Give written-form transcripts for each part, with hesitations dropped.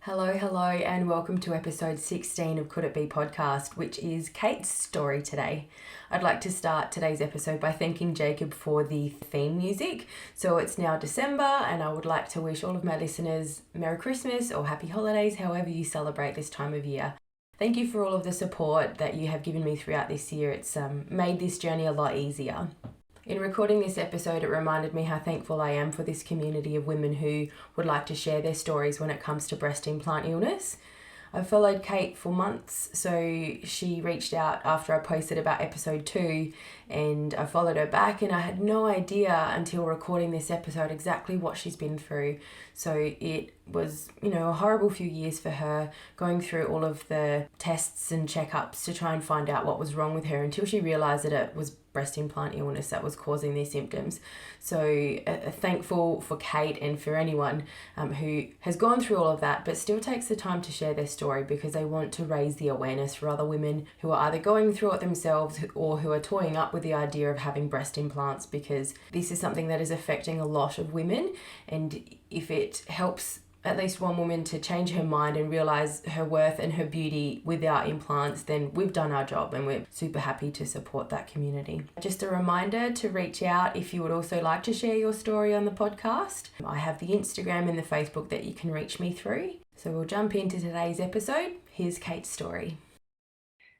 Hello, and welcome to episode 16 of Could It Be podcast, which is Kate's story today. I'd like to start today's episode by thanking Jacob for the theme music. So it's now December, and I would like to wish all of my listeners Merry Christmas or Happy Holidays, however you celebrate this time of year. Thank you for all of the support that you have given me throughout this year. It's made this journey a lot easier. In recording this episode, it reminded me how thankful I am for this community of women who would like to share their stories when it comes to breast implant illness. I've followed Kate for months, so she reached out after I posted about episode 2, and I followed her back, and I had no idea until recording this episode exactly what she's been through. So it was, a horrible few years for her, going through all of the tests and checkups to try and find out what was wrong with her until she realised that it was breast implant illness that was causing these symptoms. So thankful for Kate and for anyone who has gone through all of that but still takes the time to share their story, because they want to raise the awareness for other women who are either going through it themselves or who are toying up with the idea of having breast implants, because this is something that is affecting a lot of women. And if it helps at least one woman to change her mind and realise her worth and her beauty without implants, then we've done our job, and we're super happy to support that community. Just a reminder to reach out if you would also like to share your story on the podcast. I have the Instagram and the Facebook that you can reach me through. So we'll jump into today's episode. Here's Kate's story.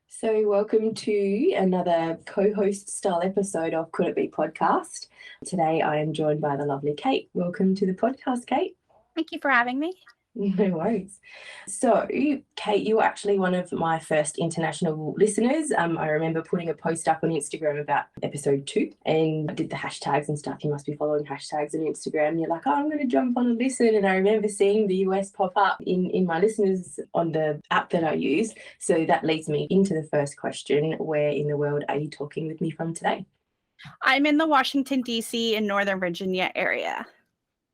So welcome to another co-host style episode of Could It Be podcast. Today I am joined by the lovely Kate. Welcome to the podcast, Kate. Thank you for having me. No worries. So, Kate, you were actually one of my first international listeners. I remember putting a post up on Instagram about episode 2, and I did the hashtags and stuff. You must be following hashtags on Instagram. And you're like, I'm going to jump on and listen. And I remember seeing the US pop up in my listeners on the app that I use. So that leads me into the first question. Where in the world are you talking with me from today? I'm in the Washington, D.C. and Northern Virginia area.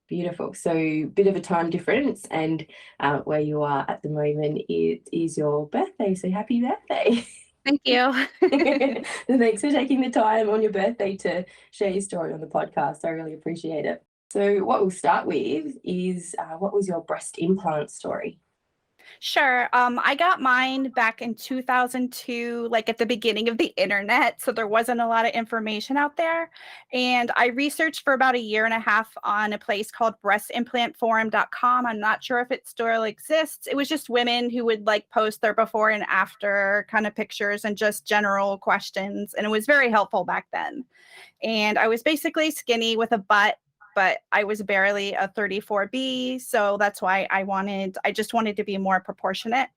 Beautiful. So bit of a time difference, and where you are at the moment, it is your birthday. So happy birthday. Thank you. Thanks for taking the time on your birthday to share your story on the podcast. I really appreciate it. So what we'll start with is what was your breast implant story? Sure. I got mine back in 2002, like at the beginning of the internet. So there wasn't a lot of information out there. And I researched for about a year and a half on a place called breastimplantforum.com. I'm not sure if it still exists. It was just women who would post their before and after kind of pictures and just general questions. And it was very helpful back then. And I was basically skinny with a butt, but I was barely a 34B. So that's why I just wanted to be more proportionate.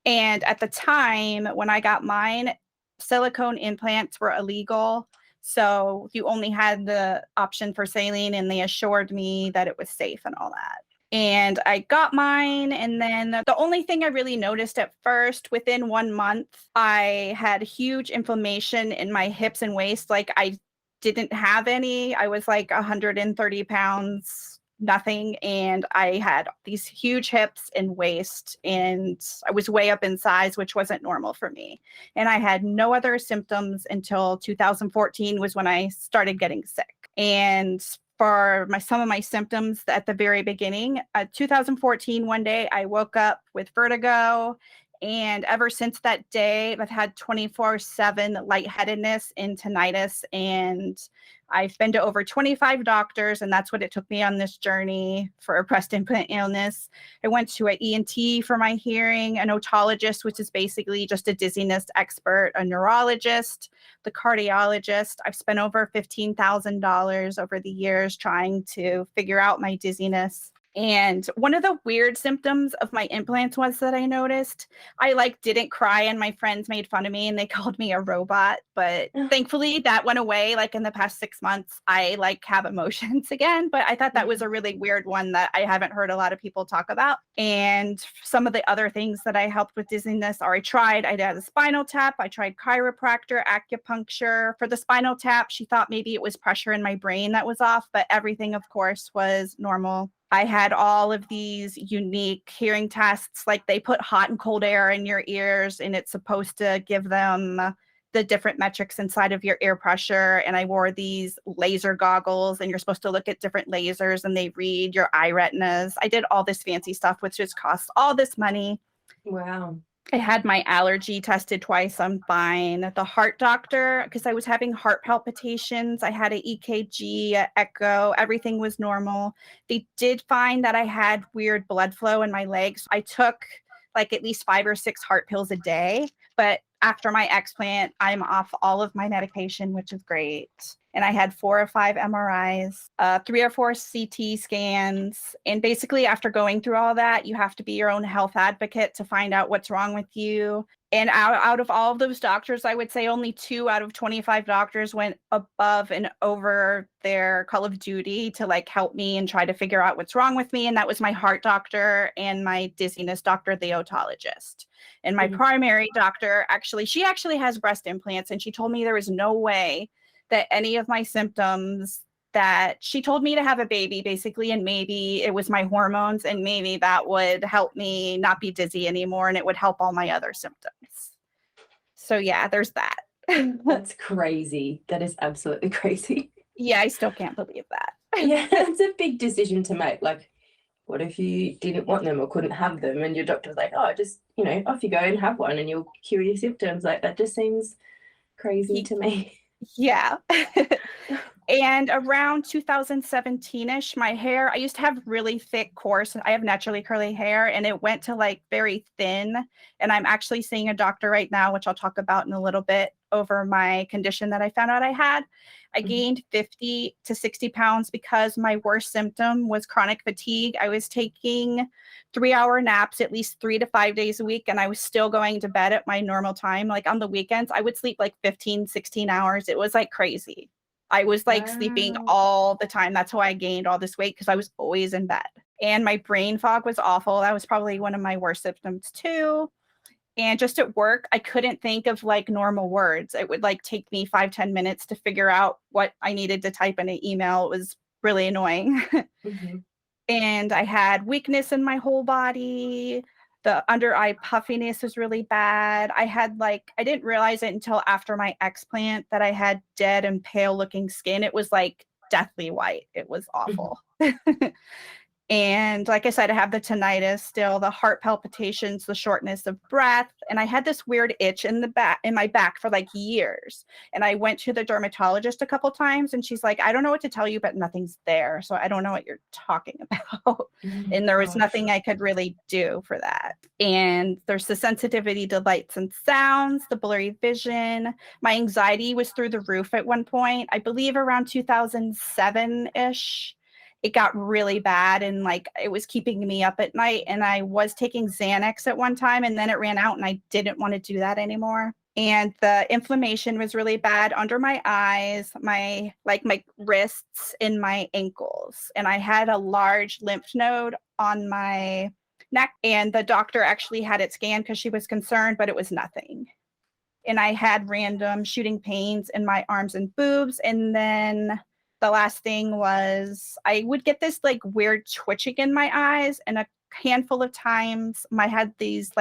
And at the time when I got mine, silicone implants were illegal. So you only had the option for saline, and they assured me that it was safe and all that. And I got mine, and then the only thing I really noticed at first, within 1 month, I had huge inflammation in my hips and waist. I didn't have any. I was 130 pounds, nothing. And I had these huge hips and waist, and I was way up in size, which wasn't normal for me. And I had no other symptoms until 2014 was when I started getting sick. And for some of my symptoms at the very beginning, 2014, one day I woke up with vertigo And ever since that day, I've had 24/7 lightheadedness and tinnitus. And I've been to over 25 doctors, and that's what it took me on this journey for a breast implant illness. I went to an ENT for my hearing, an otologist, which is basically just a dizziness expert, a neurologist, the cardiologist. I've spent over $15,000 over the years trying to figure out my dizziness. And one of the weird symptoms of my implants was that I noticed I didn't cry, and my friends made fun of me and they called me a robot. But thankfully that went away. In the past 6 months, I have emotions again. But I thought that was a really weird one that I haven't heard a lot of people talk about. And some of the other things that I helped with dizziness are I did a spinal tap. I tried chiropractor, acupuncture. For the spinal tap, she thought maybe it was pressure in my brain that was off, but everything, of course, was normal. I had all of these unique hearing tests, they put hot and cold air in your ears, and it's supposed to give them the different metrics inside of your ear pressure. And I wore these laser goggles, and you're supposed to look at different lasers and they read your eye retinas. I did all this fancy stuff, which just costs all this money. Wow. I had my allergy tested twice. I'm fine. The heart doctor, because I was having heart palpitations, I had an EKG, a echo, everything was normal. They did find that I had weird blood flow in my legs. I took at least 5 or 6 heart pills a day, but after my explant, I'm off all of my medication, which is great. And I had 4 or 5 MRIs, 3 or 4 CT scans. And basically, after going through all that, you have to be your own health advocate to find out what's wrong with you. And out of all of those doctors, I would say only 2 out of 25 doctors went above and over their Call of Duty to help me and try to figure out what's wrong with me. And that was my heart doctor and my dizziness doctor, the otologist. And my primary doctor, she actually has breast implants, and she told me there was no way that any of my symptoms, that she told me to have a baby basically, and maybe it was my hormones, and maybe that would help me not be dizzy anymore, and it would help all my other symptoms. So yeah, there's that. That's crazy. That is absolutely crazy. Yeah, I still can't believe that. Yeah, it's a big decision to make. What if you didn't want them or couldn't have them, and your doctor was like, oh, just, off you go and have one and you'll cure your symptoms? That just seems crazy to me. Yeah. And around 2017-ish, my hair, I used to have really thick, coarse, I have naturally curly hair, and it went to very thin. And I'm actually seeing a doctor right now, which I'll talk about in a little bit, over my condition that I found out I had. I gained 50 to 60 pounds because my worst symptom was chronic fatigue. I was taking 3-hour naps at least 3 to 5 days a week, and I was still going to bed at my normal time. On the weekends, I would sleep 15, 16 hours. It was crazy. I was sleeping all the time. That's how I gained all this weight, because I was always in bed. And my brain fog was awful. That was probably one of my worst symptoms too. And just at work, I couldn't think of normal words. It would take me 5-10 minutes to figure out what I needed to type in an email. It was really annoying. And I had weakness in my whole body. The under eye puffiness was really bad. I had I didn't realize it until after my explant that I had dead and pale looking skin. It was deathly white. It was awful. And like I said, I have the tinnitus still, the heart palpitations, the shortness of breath. And I had this weird itch in my back for years. And I went to the dermatologist a couple times, and she's like, I don't know what to tell you, but nothing's there. So I don't know what you're talking about. And there was nothing I could really do for that. And there's the sensitivity to lights and sounds, the blurry vision. My anxiety was through the roof at one point, I believe around 2007-ish. It got really bad, and it was keeping me up at night. And I was taking Xanax at one time, and then it ran out, and I didn't want to do that anymore. And the inflammation was really bad under my eyes, my wrists, and my ankles. And I had a large lymph node on my neck, and the doctor actually had it scanned because she was concerned, but it was nothing. And I had random shooting pains in my arms and boobs. And then the last thing was I would get this weird twitching in my eyes, and a handful of times I had these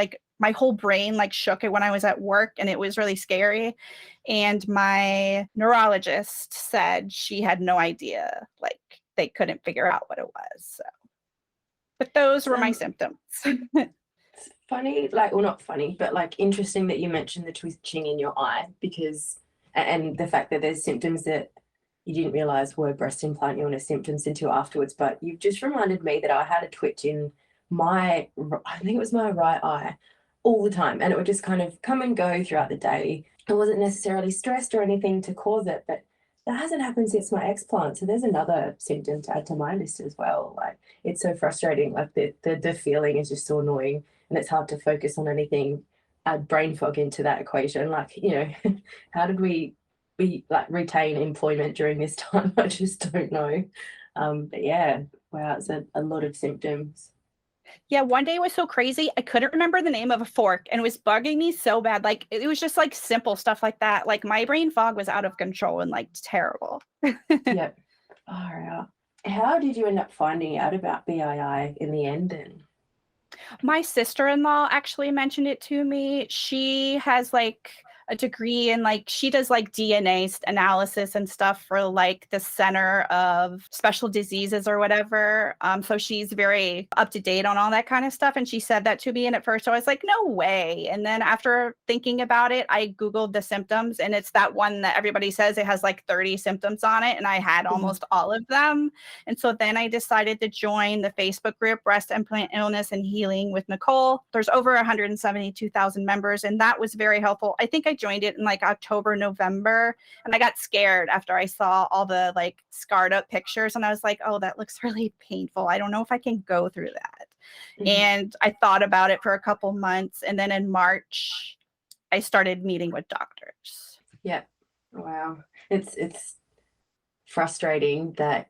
my whole brain shook it when I was at work, and it was really scary. And my neurologist said she had no idea, they couldn't figure out what it was. So, but those were my symptoms. It's funny, like, well, not funny, but like interesting that you mentioned the twitching in your eye because, and the fact that there's symptoms that you didn't realize were breast implant illness symptoms until afterwards. But you've just reminded me that I had a twitch in I think it was my right eye all the time. And it would just kind of come and go throughout the day. I wasn't necessarily stressed or anything to cause it, but that hasn't happened since my explant. So there's another symptom to add to my list as well. Like it's so frustrating. Like the feeling is just so annoying and it's hard to focus on anything. Add brain fog into that equation. Like, how did we like retain employment during this time? I just don't know. But yeah, wow, it's a lot of symptoms. Yeah, one day was so crazy. I couldn't remember the name of a fork and it was bugging me so bad. Like it was just like simple stuff like that. Like my brain fog was out of control and like terrible. Yep. All right. How did you end up finding out about BII in the end then? My sister-in-law actually mentioned it to me. She has like a degree in like she does like DNA analysis and stuff for like the Center of Special Diseases or whatever. So she's very up to date on all that kind of stuff. And she said that to me. And at first I was like, no way. And then after thinking about it, I Googled the symptoms and it's that one that everybody says it has like 30 symptoms on it. And I had Mhm. almost all of them. And so then I decided to join the Facebook group Breast Implant Illness and Healing with Nicole. There's over 172,000 members, and that was very helpful. I think I joined it in like October, November, and I got scared after I saw all the like scarred up pictures, and I was like, oh, that looks really painful. I don't know if I can go through that. Mhm. And I thought about it for a couple months, and then in March, I started meeting with doctors. Yeah. Wow. It's frustrating that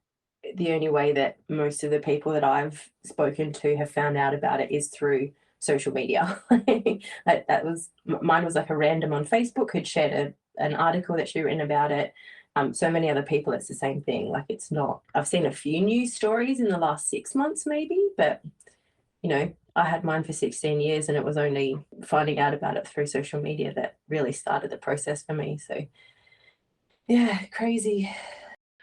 the only way that most of the people that I've spoken to have found out about it is through social media. That was mine was like a random on Facebook who'd shared an article that she'd written about it. So many other people, it's the same thing. Like it's not. I've seen a few news stories in the last 6 months, maybe, but I had mine for 16 years, and it was only finding out about it through social media that really started the process for me. So yeah, crazy.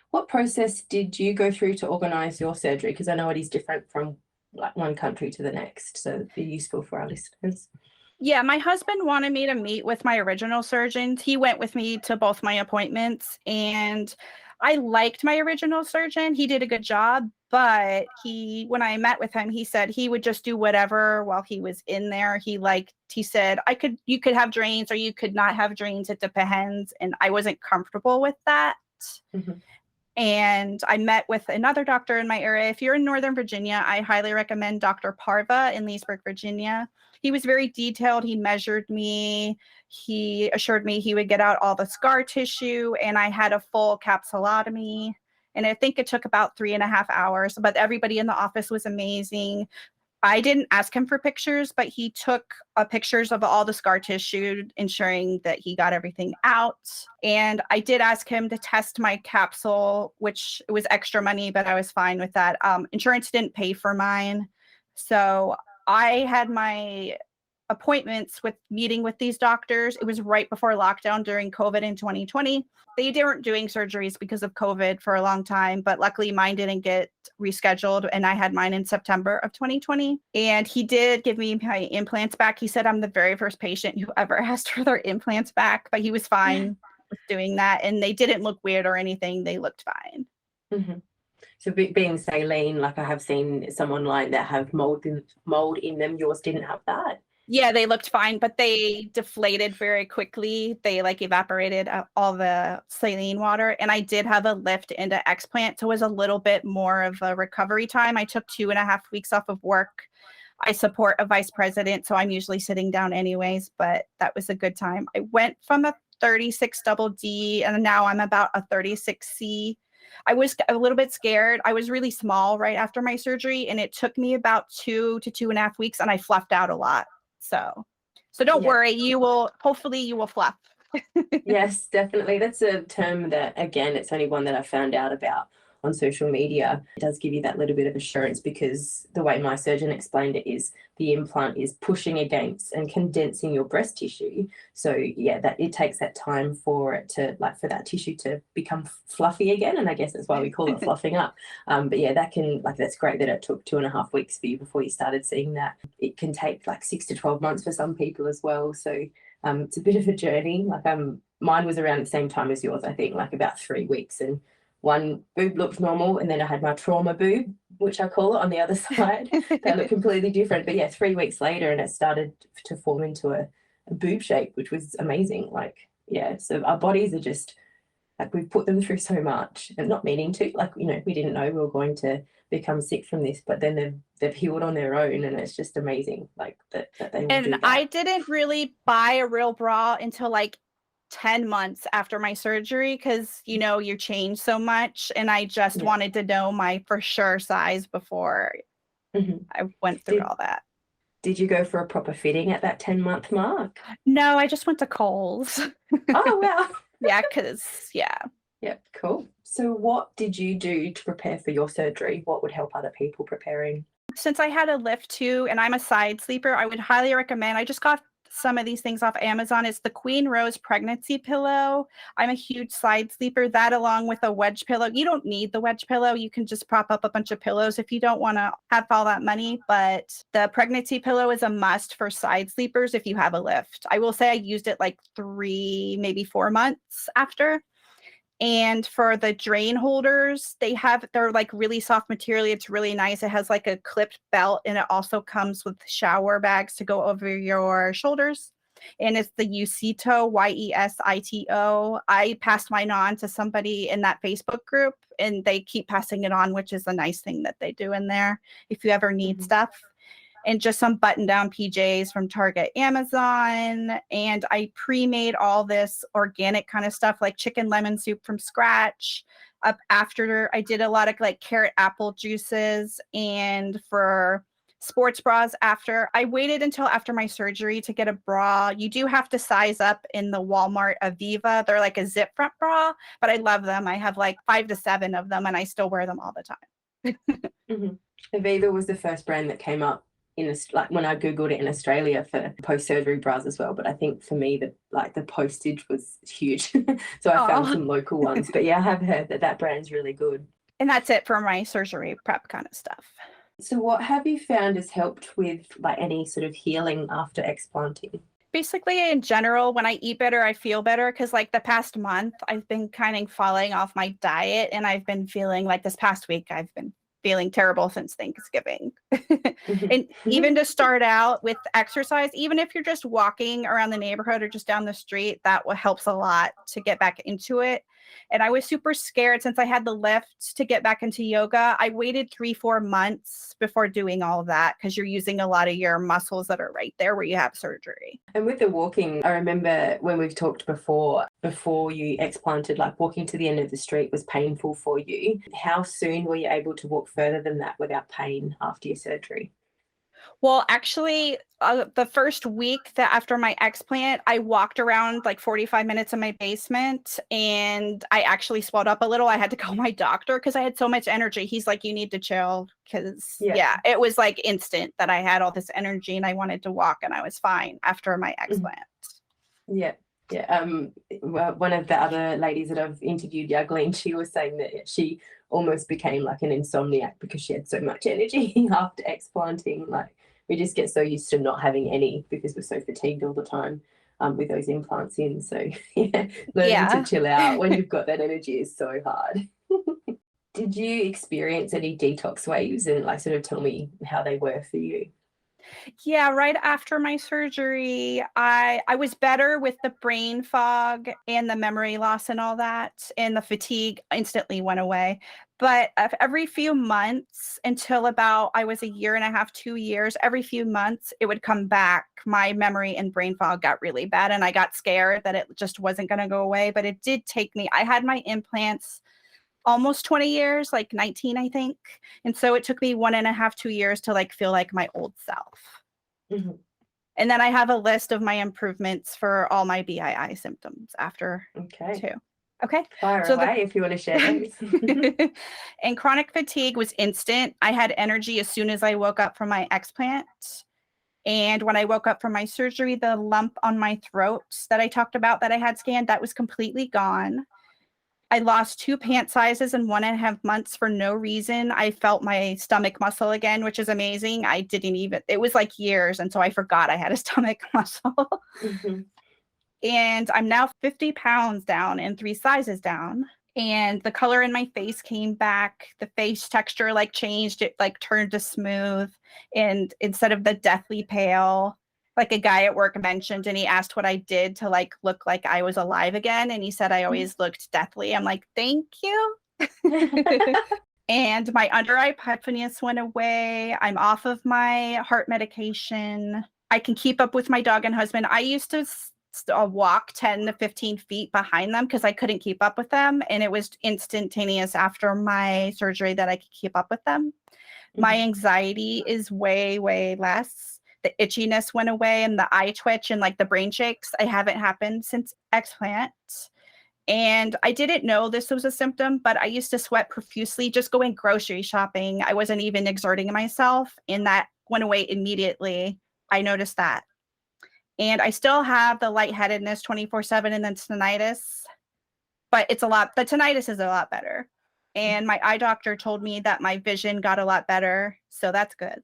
What process did you go through to organise your surgery? Because I know it is different from like one country to the next, so it'd be useful for our listeners. Yeah, my husband wanted me to meet with my original surgeons. He went with me to both my appointments and I liked my original surgeon. He did a good job, but when I met with him, he said he would just do whatever while he was in there. He said you could have drains or you could not have drains. It depends. And I wasn't comfortable with that. Mhm. And I met with another doctor in my area. If you're in Northern Virginia, I highly recommend Dr. Parva in Leesburg, Virginia. He was very detailed. He measured me. He assured me he would get out all the scar tissue, and I had a full capsulotomy. And I think it took about 3.5 hours, but everybody in the office was amazing. I didn't ask him for pictures, but he took pictures of all the scar tissue, ensuring that he got everything out. And I did ask him to test my capsule, which was extra money, but I was fine with that. Insurance didn't pay for mine. So I had my appointments with meeting with these doctors. It was right before lockdown during COVID in 2020. They weren't doing surgeries because of COVID for a long time, but luckily mine didn't get rescheduled and I had mine in September of 2020. And he did give me my implants back. He said I'm the very first patient who ever asked for their implants back, but he was fine with doing that and they didn't look weird or anything. They looked fine. Mhm. So being saline, like I have seen some online that have mold in them. Yours didn't have that. Yeah, they looked fine, but they deflated very quickly. They like evaporated all the saline water. And I did have a lift into explant. So it was a little bit more of a recovery time. I took 2.5 weeks off of work. I support a vice president, so I'm usually sitting down anyways, but that was a good time. I went from a 36 double D and now I'm about a 36C. I was a little bit scared. I was really small right after my surgery, and it took me about 2 to 2.5 weeks, and I fluffed out a lot. So don't Yeah. worry. Hopefully you will fluff. Yes, definitely. That's a term that, again, it's only one that I found out about on social media, it does give you that little bit of assurance, because the way my surgeon explained it is the implant is pushing against and condensing your breast tissue. So yeah, that it takes that time for it to, like, for that tissue to become fluffy again, and I guess that's why we call it fluffing up. But yeah, that can, like, that's great that it took 2.5 weeks for you before you started seeing that. It can take like 6 to 12 months for some people as well. So it's a bit of a journey. Like, mine was around the same time as yours, I think, like about 3 weeks. And one boob looked normal, and then I had my trauma boob, which I call it, on the other side. They look completely different. But yeah, 3 weeks later, and it started to form into a boob shape, which was amazing. Like, yeah, so our bodies are just, like, we've put them through so much, and not meaning to. Like, we didn't know we were going to become sick from this, but then they've healed on their own, and it's just amazing, like, that they will do And that. I didn't really buy a real bra until like 10 months after my surgery, because you change so much, and I just Yeah. wanted to know my for sure size before I went through all that. Did you go for a proper fitting at that 10-month mark? No, I just went to Kohl's. Oh, wow. Yeah, because Yep, cool. So what did you do to prepare for your surgery? What would help other people preparing? since I had a lift too, and I'm a side sleeper, I would highly recommend. I just got some of these things off Amazon. It's the Queen Rose pregnancy pillow. I'm a huge side sleeper. That, along with a wedge pillow. You don't need the wedge pillow. You can just prop up a bunch of pillows if you don't want to have all that money. But the pregnancy pillow is a must for side sleepers if you have a lift. I will say I used it like 3, maybe 4 months after. And for the drain holders, they're like really soft material. It's really nice. It has like a clipped belt, and it also comes with shower bags to go over your shoulders. And it's the Yesito, Yesito. I passed mine on to somebody in that Facebook group, and they keep passing it on, which is a nice thing that they do in there if you ever need stuff. And just some button down PJs from Target, Amazon. And I pre-made all this organic kind of stuff, like chicken lemon soup from scratch. Up after, I did a lot of like carrot apple juices. And for sports bras, after I waited until after my surgery to get a bra. You do have to size up in the Walmart Aviva. They're like a zip front bra, but I love them. I have like 5 to 7 of them, and I still wear them all the time. Aviva was the first brand that came up like when I googled it in Australia for post-surgery bras as well. But I think for me, the postage was huge. So I found some local ones. But yeah, I have heard that brand's really good. And that's it for my surgery prep kind of stuff. So what have you found has helped with like any sort of healing after explanting? Basically, in general, when I eat better, I feel better, because like the past month, I've been kind of falling off my diet, and I've been feeling like this past week, I've been feeling terrible since Thanksgiving. And even to start out with exercise, even if you're just walking around the neighborhood or just down the street, that helps a lot to get back into it. And I was super scared since I had the lift to get back into yoga. I waited 3-4 months before doing all of that, because you're using a lot of your muscles that are right there where you have surgery. And with the walking, I remember when we've talked before you explanted, like walking to the end of the street was painful for you. How soon were you able to walk further than that without pain after your surgery? Well, actually, the first week that after my explant, I walked around like 45 minutes in my basement, and I actually swelled up a little. I had to call my doctor because I had so much energy. He's like, you need to chill, because it was like instant that I had all this energy and I wanted to walk, and I was fine after my explant. Yeah. Yeah. Well, one of the other ladies that I've interviewed, Yagleen, she was saying that she almost became like an insomniac because she had so much energy after explanting. Like, we just get so used to not having any because we're so fatigued all the time with those implants in. So learning to chill out when you've got that energy is so hard. Did you experience any detox waves, and like sort of tell me how they were for you? Yeah, right after my surgery, I was better with the brain fog and the memory loss and all that, and the fatigue instantly went away. But every few months, until about I was 1.5 years, 2 years, every few months it would come back. My memory and brain fog got really bad, and I got scared that it just wasn't going to go away. But it did take me. I had my implants almost 20 years, like 19, I think. And so it took me 1.5, 2 years to like feel like my old self. And then I have a list of my improvements for all my BII symptoms after too. Okay. Fire So away if you want to share those. and chronic fatigue was instant. I had energy as soon as I woke up from my explant. And when I woke up from my surgery, the lump on my throat that I talked about that I had scanned, that was completely gone. I lost 2 pant sizes in 1.5 months for no reason. I felt my stomach muscle again, which is amazing. I didn't even, it was like years. And so I forgot I had a stomach muscle. Mm-hmm. And I'm now 50 pounds down and 3 sizes down. And the color in my face came back. The face texture like changed. It like turned to smooth. And instead of the deathly pale, like a guy at work mentioned, and he asked what I did to like look like I was alive again. And he said I always looked deathly. I'm like, thank you. And my under eye puffiness went away. I'm off of my heart medication. I can keep up with my dog and husband. I used to walk 10 to 15 feet behind them because I couldn't keep up with them. And it was instantaneous after my surgery that I could keep up with them. My anxiety is way, way less. The itchiness went away and the eye twitch and like the brain shakes. I haven't happened since explant. And I didn't know this was a symptom, but I used to sweat profusely just going grocery shopping. I wasn't even exerting myself, and that went away immediately. I noticed that. And I still have the lightheadedness 24/7 and then tinnitus, but it's a lot, the tinnitus is a lot better. And my eye doctor told me that my vision got a lot better. So that's good.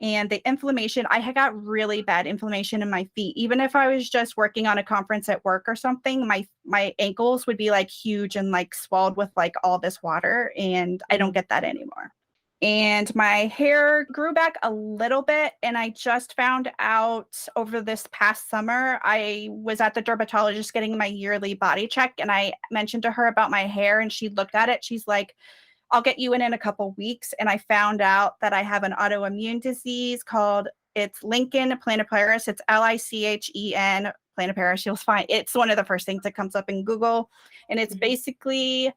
And the inflammation, I had got really bad inflammation in my feet. Even if I was just working on a conference at work or something, my ankles would be like huge and like swelled with like all this water. And I don't get that anymore. And my hair grew back a little bit. And I just found out over this past summer, I was at the dermatologist getting my yearly body check. And I mentioned to her about my hair and she looked at it. She's like, I'll get you in a couple weeks. And I found out that I have an autoimmune disease called, it's lichen planopilaris. It's Lichen planopilaris. You'll find it's one of the first things that comes up in Google. And it's basically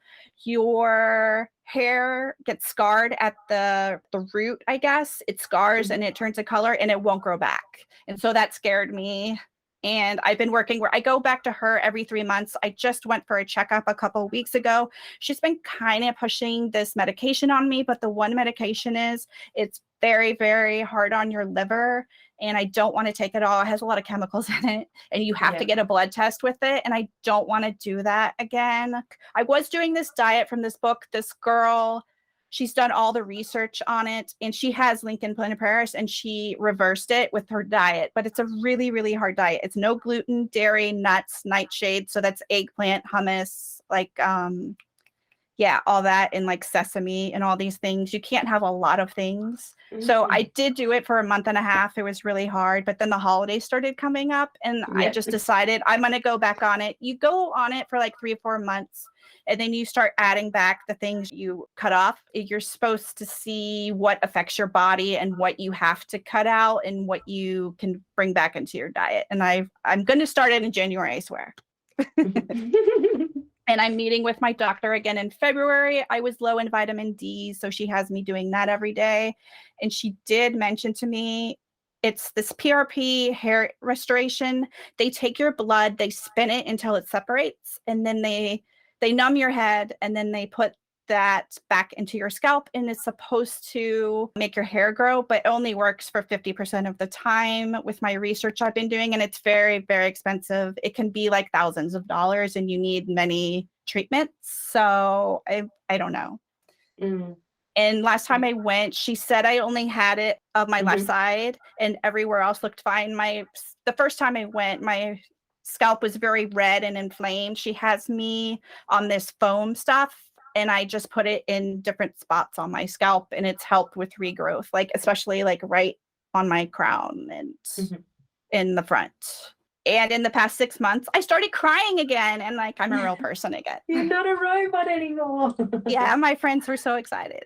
your hair gets scarred at the root, I guess. It scars and it turns a color and it won't grow back. And so that scared me. And I've been working where I go back to her every 3 months. I just went for a checkup a couple of weeks ago. She's been kind of pushing this medication on me, but the one medication is it's very, very hard on your liver. And I don't want to take it all. It has a lot of chemicals in it. And you have to get a blood test with it. And I don't want to do that again. I was doing this diet from this book. This girl, she's done all the research on it and she has lichen planopilaris and she reversed it with her diet, but it's a really, really hard diet. It's no gluten, dairy, nuts, nightshade. So that's eggplant, hummus, like, all that, and like sesame and all these things. You can't have a lot of things. So I did do it for a month and a half. It was really hard, but then the holidays started coming up and I just decided I'm going to go back on it. You go on it for like 3 or 4 months and then you start adding back the things you cut off. You're supposed to see what affects your body and what you have to cut out and what you can bring back into your diet. And I'm going to start it in January, I swear. And I'm meeting with my doctor again in February. I was low in vitamin D, so she has me doing that every day. And she did mention to me, it's this PRP hair restoration. They take your blood, they spin it until it separates, and then they numb your head, and then they put that back into your scalp, and it's supposed to make your hair grow, but only works for 50% of the time with my research I've been doing. And it's very, very expensive. It can be like thousands of dollars and you need many treatments. So I don't know. And last time I went, she said I only had it of my left side and everywhere else looked fine. The first time I went, my scalp was very red and inflamed. She has me on this foam stuff and I just put it in different spots on my scalp and it's helped with regrowth, like especially like right on my crown and in the front. And in the past 6 months, I started crying again and like I'm a real person again. You're not a robot anymore. Yeah, my friends were so excited.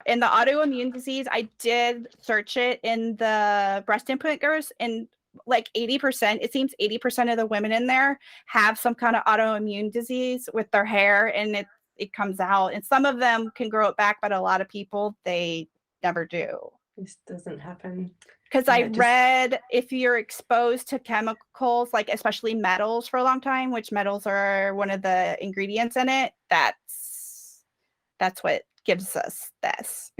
In the autoimmune disease, I did search it in the breast implant groups and like 80%, it seems 80% of the women in there have some kind of autoimmune disease with their hair and it comes out. And some of them can grow it back, but a lot of people, they never do. this doesn't happen. Because I read if you're exposed to chemicals, like especially metals for a long time, which metals are one of the ingredients in it, that's what gives us this.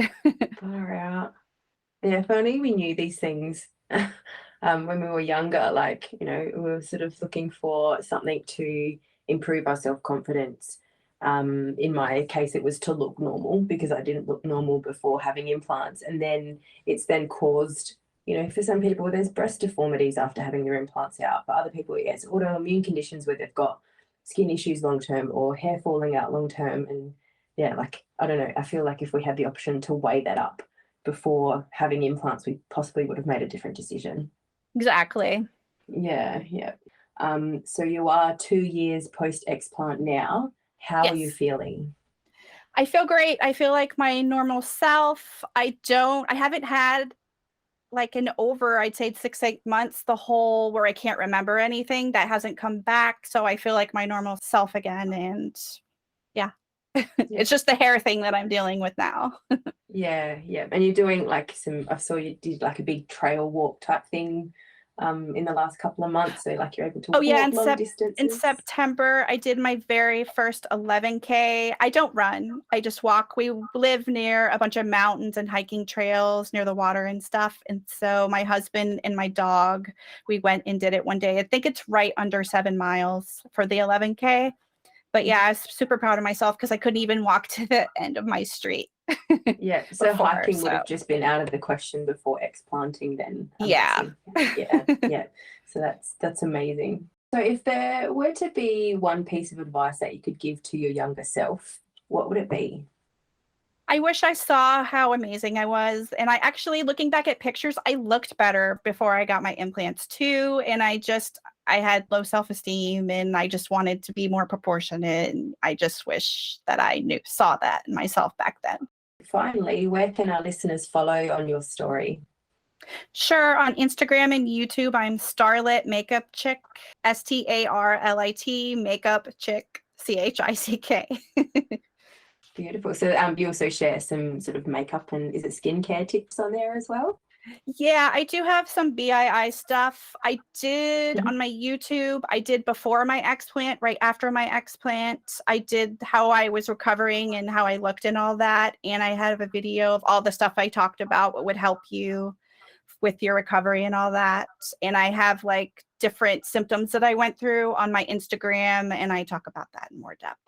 Far out. Yeah, if only we knew these things when we were younger, like, you know, we were sort of looking for something to improve our self-confidence. In my case, it was to look normal because I didn't look normal before having implants. And then it's then caused, you know, for some people, there's breast deformities after having their implants out. For other people, it's autoimmune conditions where they've got skin issues long term or hair falling out long term. And yeah, like, I don't know, I feel like if we had the option to weigh that up before having implants, we possibly would have made a different decision. Exactly. Yeah, yeah. So you are 2 years post-explant now. How are you Yes. feeling? I feel great. I feel like my normal self. I haven't had like in over, I'd say 6-8 months, the whole where I can't remember anything that hasn't come back. So I feel like my normal self again. And yeah, Yeah. it's just the hair thing that I'm dealing with now. Yeah, yeah. And you're doing like I saw you did like a big trail walk type thing in the last couple of months. So like you're able to Oh yeah, walk long in distances. September I did my very first 11K. I don't run. I just walk. We live near a bunch of mountains and hiking trails near the water and stuff. And so my husband and my dog, we went and did it one day. I think it's right under 7 miles for the 11K. But yeah, I was super proud of myself because I couldn't even walk to the end of my street. Yeah, so before, hiking would have just been out of the question before explanting then, I'm guessing. Yeah, yeah. So that's amazing. So if there were to be one piece of advice that you could give to your younger self, what would it be? I wish I saw how amazing I was. And I actually, looking back at pictures, I looked better before I got my implants too. And I had low self-esteem and I just wanted to be more proportionate. And I just wish that I saw that in myself back then. Finally, where can our listeners follow on your story? Sure. On Instagram and YouTube, I'm Starlit Makeup Chick, STARLIT Makeup Chick, CHICK. Beautiful. So you also share some sort of makeup and is it skincare tips on there as well? Yeah, I do have some BII stuff. I did on my YouTube. I did before my explant, right after my explant. I did how I was recovering and how I looked and all that. And I have a video of all the stuff I talked about, what would help you with your recovery and all that. And I have like different symptoms that I went through on my Instagram, and I talk about that in more depth.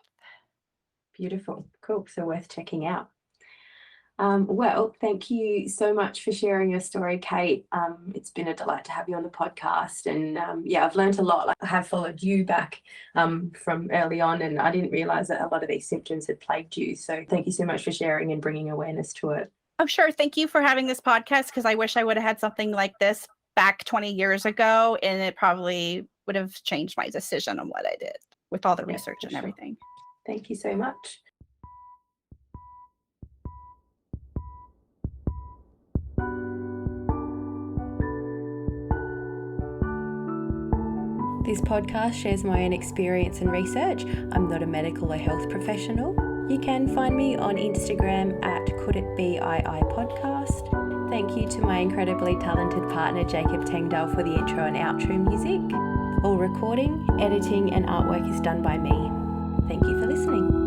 Beautiful. Cool. So worth checking out. Well, thank you so much for sharing your story, Kate. It's been a delight to have you on the podcast. And yeah, I've learned a lot. Like, I have followed you back from early on, and I didn't realize that a lot of these symptoms had plagued you. So thank you so much for sharing and bringing awareness to it. Oh, sure. Thank you for having this podcast because I wish I would have had something like this back 20 years ago, and it probably would have changed my decision on what I did with all the research and everything. Thank you so much. This podcast shares my own experience and research. I'm not a medical or health professional. You can find me on Instagram at CouldItBeII podcast. Thank you to my incredibly talented partner Jacob Tengdale for the intro and outro music. All recording, editing and artwork is done by me. Thank you for listening.